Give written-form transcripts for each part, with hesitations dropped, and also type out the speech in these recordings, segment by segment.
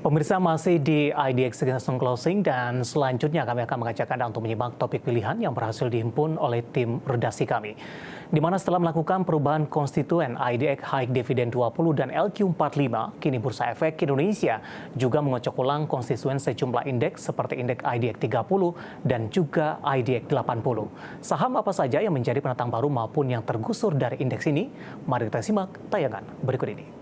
Pemirsa masih di IDX Season Closing dan selanjutnya kami akan mengajak Anda untuk menyimak topik pilihan yang berhasil dihimpun oleh tim redaksi kami. Di mana setelah melakukan perubahan konstituen IDX High Dividend 20 dan LQ45, kini Bursa Efek Indonesia juga mengocok ulang konstituen sejumlah indeks seperti indeks IDX 30 dan juga IDX 80. Saham apa saja yang menjadi pendatang baru maupun yang tergusur dari indeks ini? Mari kita simak tayangan berikut ini.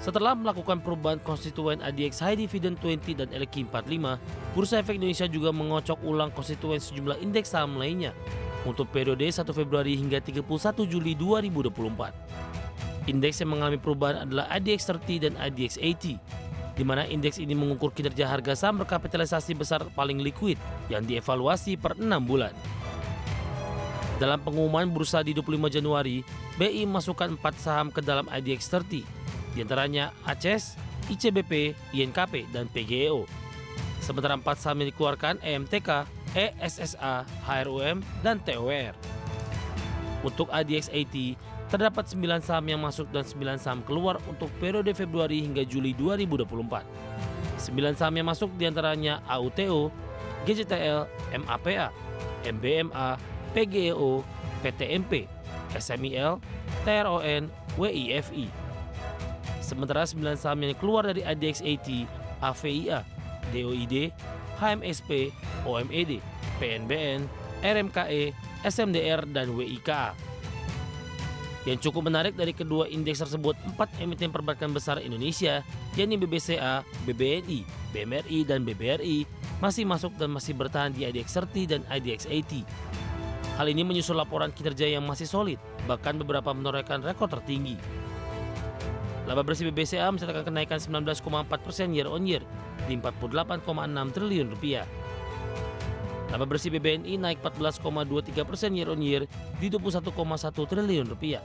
Setelah melakukan perubahan konstituen IDX High Dividend 20 dan LQ45, Bursa Efek Indonesia juga mengocok ulang konstituen sejumlah indeks saham lainnya untuk periode 1 Februari hingga 31 Juli 2024. Indeks yang mengalami perubahan adalah IDX 30 dan IDX 80, di mana indeks ini mengukur kinerja harga saham berkapitalisasi besar paling likuid yang dievaluasi per 6 bulan. Dalam pengumuman bursa di 25 Januari, BI memasukkan 4 saham ke dalam IDX 30, di antaranya ACES, ICBP, INKP, dan PGEO. Sementara 4 saham yang dikeluarkan EMTK, ESSA, HRUM, dan TOWR. Untuk IDX 80, terdapat 9 saham yang masuk dan 9 saham keluar untuk periode Februari hingga Juli 2024. 9 saham yang masuk diantaranya AUTO, GJTL, MAPA, MBMA, PGEO, PTMP, SMIL, TRON, WIFI. Sementara 9 saham yang keluar dari IDX 80, AVIA, DOID, HMSP, OMED, PNBN, RMKE, SMDR, dan WIKA. Yang cukup menarik dari kedua indeks tersebut, 4 emiten perbankan besar Indonesia, yakni BBCA, BBNI, BMRI, dan BBRI, masih masuk dan masih bertahan di IDX 30 dan IDX 80. Hal ini menyusul laporan kinerja yang masih solid, bahkan beberapa menorehkan rekor tertinggi. Laba bersih BBCA mencatatkan kenaikan 19,4% year on year di 48,6 triliun rupiah. Laba bersih BBNI naik 14,23% year on year di 21,1 triliun rupiah.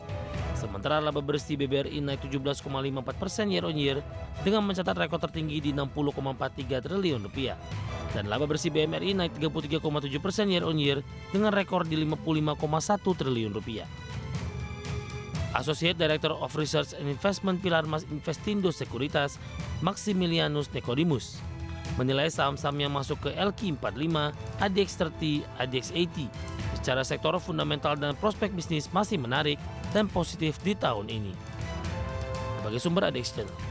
Sementara laba bersih BBRI naik 17,54% year on year dengan mencatat rekor tertinggi di 60,43 triliun rupiah. Dan laba bersih BMRI naik 33,7% year on year dengan rekor di 55,1 triliun rupiah. Associate Director of Research and Investment Pilarmas Investindo Sekuritas, Maximilianus Nicodemus, menilai saham-saham yang masuk ke LQ45, IDX 30, IDX 80 secara sektor fundamental dan prospek bisnis masih menarik dan positif di tahun ini. Sebagai sumber IDX Channel.